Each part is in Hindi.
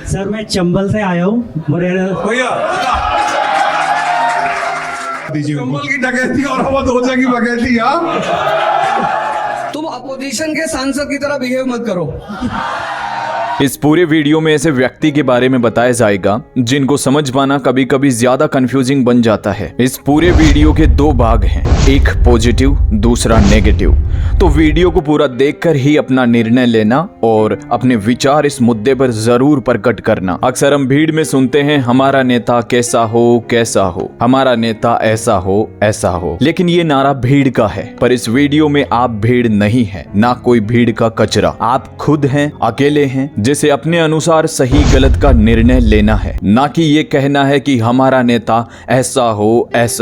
सर मैं चंबल से आया हूँ भैया कमल की डकैती और अवध ओझा की बकैती। हाँ तुम अपोजिशन के सांसद की तरह बिहेव मत करो। इस पूरे वीडियो में ऐसे व्यक्ति के बारे में बताया जाएगा जिनको समझ पाना कभी कभी ज्यादा कंफ्यूजिंग बन जाता है। इस पूरे वीडियो के दो भाग हैं, एक पॉजिटिव दूसरा नेगेटिव। तो वीडियो को पूरा देखकर ही अपना निर्णय लेना और अपने विचार इस मुद्दे पर जरूर प्रकट करना। अक्सर हम भीड़ में सुनते हैं हमारा नेता कैसा हो, हमारा नेता ऐसा हो, लेकिन ये नारा भीड़ का है। पर इस वीडियो में आप भीड़ नहीं है, ना कोई भीड़ का कचरा। आप खुद हैं, अकेले हैं, जिसे अपने अनुसार सही गलत का निर्णय लेना है, ना कि ये कहना है कि हमारा नेता ऐसा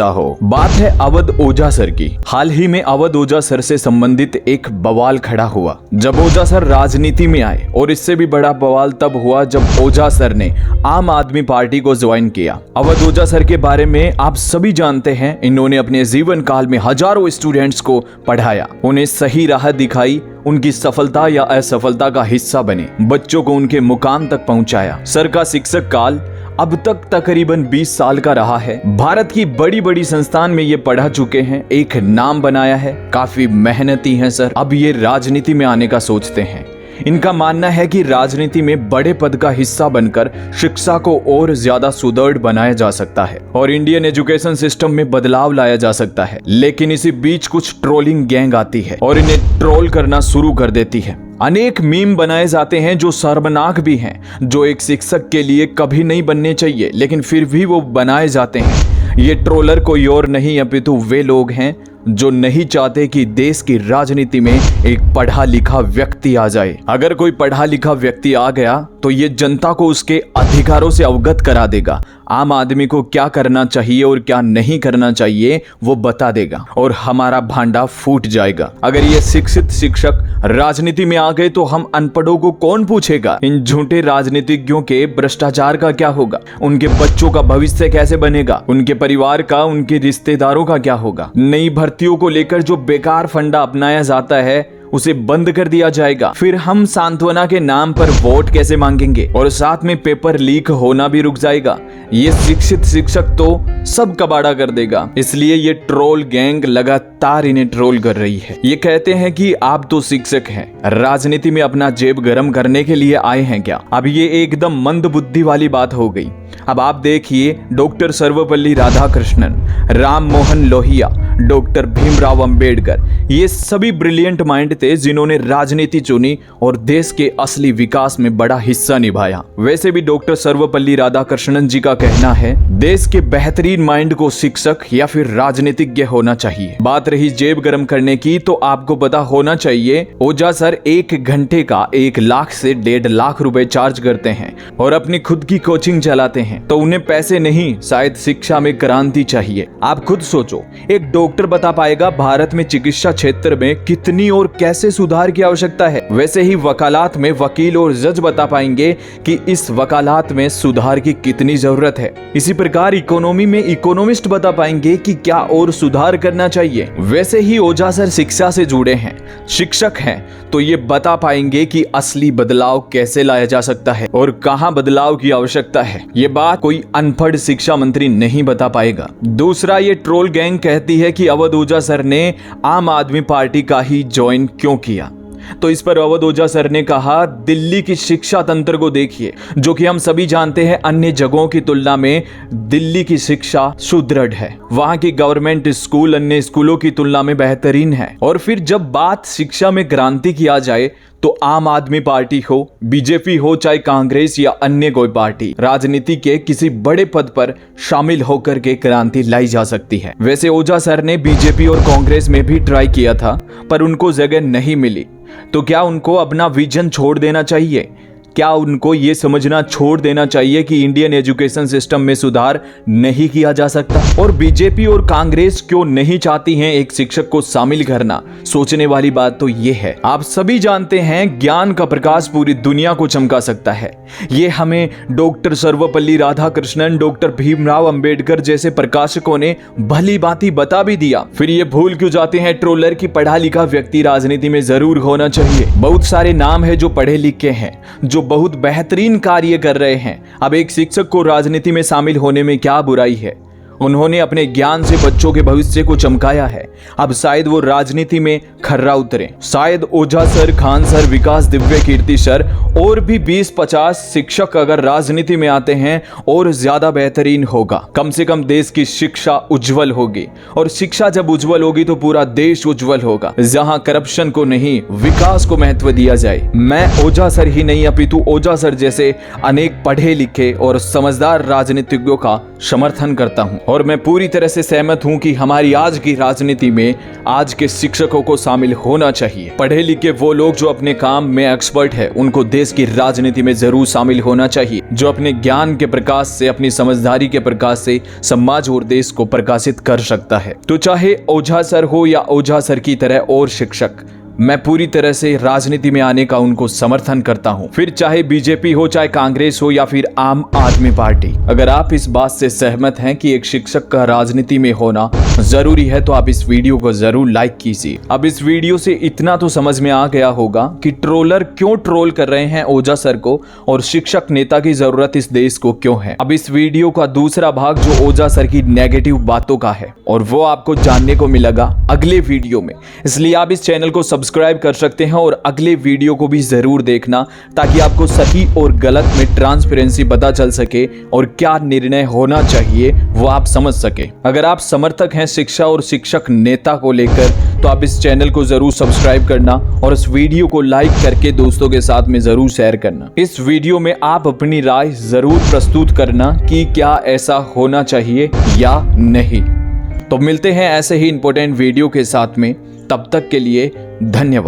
हो। बात है अवध ओझा सर की। हाल ही में अवध ओझा सर से संबंधित एक बवाल खड़ा हुआ जब ओझा सर राजनीति में आए, और इससे भी बड़ा बवाल तब हुआ जब ओझा सर ने आम आदमी पार्टी को ज्वाइन किया। अवध ओझा सर के बारे में आप सभी जानते हैं, इन्होंने अपने जीवन काल में हजारों स्टूडेंट्स को पढ़ाया, उन्हें सही राह दिखाई, उनकी सफलता या असफलता का हिस्सा बने, बच्चों को उनके मुकाम तक पहुंचाया। सर का शिक्षक काल अब तक तकरीबन 20 साल का रहा है। भारत की बड़ी बड़ी संस्थान में ये पढ़ा चुके हैं, एक नाम बनाया है, काफी मेहनती हैं सर। अब ये राजनीति में आने का सोचते हैं। इनका मानना है कि राजनीति में बड़े पद का हिस्सा बनकर शिक्षा को और ज्यादा सुदृढ़ बनाया जा सकता है और इंडियन एजुकेशन सिस्टम में बदलाव लाया जा सकता है। लेकिन इसी बीच कुछ ट्रोलिंग गैंग आती है और इन्हें ट्रोल करना शुरू कर देती है। अनेक मीम बनाए जाते हैं जो शर्मनाक भी हैं, जो एक शिक्षक के लिए कभी नहीं बनने चाहिए, लेकिन फिर भी वो बनाए जाते हैं। ये ट्रोलर कोई और नहीं अपितु वे लोग हैं जो नहीं चाहते कि देश की राजनीति में एक पढ़ा लिखा व्यक्ति आ जाए। अगर कोई पढ़ा लिखा व्यक्ति आ गया तो ये जनता को उसके अधिकारों से अवगत करा देगा, आम आदमी को क्या करना चाहिए और क्या नहीं करना चाहिए वो बता देगा और हमारा भांडा फूट जाएगा। अगर ये शिक्षित शिक्षक राजनीति में आ गए तो हम अनपढ़ों को कौन पूछेगा? इन झूठे राजनीतिज्ञों के भ्रष्टाचार का क्या होगा? उनके बच्चों का भविष्य कैसे बनेगा? उनके परिवार का, उनके रिश्तेदारों का क्या होगा? नई भर्तियों को लेकर जो बेकार फंडा अपनाया जाता है उसे बंद कर दिया जाएगा। फिर हम सांत्वना के नाम पर वोट कैसे मांगेंगे? और साथ में पेपर लीक होना भी रुक जाएगा। ये शिक्षित शिक्षक तो सब कबाड़ा कर देगा। इसलिए ये ट्रोल गैंग लगातार इन्हें ट्रोल कर रही है। ये कहते हैं कि आप तो शिक्षक हैं, राजनीति में अपना जेब गरम करने के लिए आए हैं क्या? अब ये एकदम मंद बुद्धि वाली बात हो गई। अब आप देखिए, डॉक्टर सर्वपल्ली राधाकृष्णन, राम मोहन लोहिया, डॉक्टर भीमराव अंबेडकर, ये सभी ब्रिलियंट माइंड थे जिन्होंने राजनीति चुनी और देश के असली विकास में बड़ा हिस्सा निभाया। वैसे भी डॉक्टर सर्वपल्ली राधाकृष्णन जी का कहना है, देश के बेहतरीन माइंड को शिक्षक या फिर राजनीतिज्ञ होना चाहिए। बात रही जेब गरम करने की, तो आपको पता होना चाहिए ओझा सर 1 घंटे का 1 लाख से 1.5 लाख रुपए चार्ज करते हैं और अपनी खुद की कोचिंग चलाते हैं। तो उन्हें पैसे नहीं, शायद शिक्षा में क्रांति चाहिए। आप खुद सोचो, एक डॉक्टर बता पाएगा भारत में चिकित्सा क्षेत्र में कितनी और कैसे सुधार की आवश्यकता है। वैसे ही वकालत में वकील और जज बता पाएंगे कि इस वकालत में सुधार की कितनी जरूरत है। इसी प्रकार इकोनॉमी में इकोनॉमिस्ट बता पाएंगे कि क्या और सुधार करना चाहिए। वैसे ही ओझा सर शिक्षा से जुड़े हैं, शिक्षक हैं, तो ये बता पाएंगे कि असली बदलाव कैसे लाया जा सकता है और कहां बदलाव की आवश्यकता है। ये बात कोई अनपढ़ शिक्षा मंत्री नहीं बता पाएगा। दूसरा, ये ट्रोल गैंग कहती है कि अवध ओझा सर ने आम आदमी पार्टी का ही ज्वाइन क्यों किया। तो इस पर अवध ओझा सर ने कहा, दिल्ली की शिक्षा तंत्र को देखिए, जो कि हम सभी जानते हैं अन्य जगहों की तुलना में दिल्ली की शिक्षा सुदृढ़ है। वहां की गवर्नमेंट स्कूल अन्य स्कूलों की तुलना में बेहतरीन है। और फिर जब बात शिक्षा में क्रांति की आ जाए तो आम आदमी पार्टी हो, बीजेपी हो, चाहे कांग्रेस या अन्य कोई पार्टी, राजनीति के किसी बड़े पद पर शामिल होकर के क्रांति लाई जा सकती है। वैसे ओझा सर ने बीजेपी और कांग्रेस में भी ट्राई किया था, पर उनको जगह नहीं मिली। तो क्या उनको अपना विजन छोड़ देना चाहिए? क्या उनको ये समझना छोड़ देना चाहिए कि इंडियन एजुकेशन सिस्टम में सुधार नहीं किया जा सकता? और बीजेपी और कांग्रेस क्यों नहीं चाहती हैं एक शिक्षक को शामिल करना? सोचने वाली बात तो ये है, आप सभी जानते हैं ज्ञान का प्रकाश पूरी दुनिया को चमका सकता है। ये हमें डॉक्टर सर्वपल्ली राधाकृष्णन, डॉक्टर भीमराव अंबेडकर जैसे प्रकाशकों ने भली भांति बता भी दिया। फिर ये भूल क्यों जाते हैं ट्रोलर की पढ़ा लिखा व्यक्ति राजनीति में जरूर होना चाहिए। बहुत सारे नाम है जो पढ़े लिखे हैं, जो बहुत बेहतरीन कार्य कर रहे हैं। अब एक शिक्षक को राजनीति में शामिल होने में क्या बुराई है। उन्होंने अपने ज्ञान से बच्चों के भविष्य को चमकाया है। अब शायद वो राजनीति में खर्रा उतरे। शायद ओझा सर, खान सर, विकास दिव्य कीर्ति सर और भी 20-50 शिक्षक अगर राजनीति में आते हैं और ज्यादा बेहतरीन होगा। कम से कम देश की शिक्षा उज्जवल होगी, और शिक्षा जब उज्जवल होगी तो पूरा देश उज्जवल होगा, जहां करप्शन को नहीं विकास को महत्व दिया जाए। मैं ओझा सर ही नहीं अपितु ओझा सर जैसे अनेक पढ़े लिखे और समझदार राजनीतिज्ञों का समर्थन करता हूं, और मैं पूरी तरह से सहमत हूं कि हमारी आज की राजनीति में आज के शिक्षकों को शामिल होना चाहिए। पढ़े लिखे वो लोग जो अपने काम में एक्सपर्ट है, उनको देश की राजनीति में जरूर शामिल होना चाहिए, जो अपने ज्ञान के प्रकाश से, अपनी समझदारी के प्रकाश से समाज और देश को प्रकाशित कर सकता है। तो चाहे ओझा सर हो या ओझा सर की तरह और शिक्षक, मैं पूरी तरह से राजनीति में आने का उनको समर्थन करता हूं। फिर चाहे बीजेपी हो, चाहे कांग्रेस हो या फिर आम आदमी पार्टी। अगर आप इस बात से सहमत हैं कि एक शिक्षक का राजनीति में होना जरूरी है तो आप इस वीडियो को जरूर लाइक कीजिए। अब इस वीडियो से इतना तो समझ में आ गया होगा कि ट्रोलर क्यों ट्रोल कर रहे हैं ओझा सर को, और शिक्षक नेता की जरूरत इस देश को क्यों है। अब इस वीडियो का दूसरा भाग जो ओझा सर की नेगेटिव बातों का है, और वो आपको जानने को मिलेगा अगले वीडियो में। इसलिए आप इस चैनल को सब्सक्राइब कर सकते हैं और अगले वीडियो को भी जरूर देखना, ताकि आपको सही और गलत में ट्रांसपेरेंसी पता चल सके और क्या निर्णय होना चाहिए वो आप समझ सके। अगर आप समर्थक हैं शिक्षा और शिक्षक नेता को लेकर, तो आप इस चैनल को जरूर सब्सक्राइब करना और इस वीडियो को लाइक करके दोस्तों के साथ में जरूर शेयर करना। इस वीडियो में आप अपनी राय जरूर प्रस्तुत करना कि क्या ऐसा होना चाहिए या नहीं। तो मिलते हैं ऐसे ही इंपॉर्टेंट वीडियो के साथ में, तब तक के लिए धन्यवाद।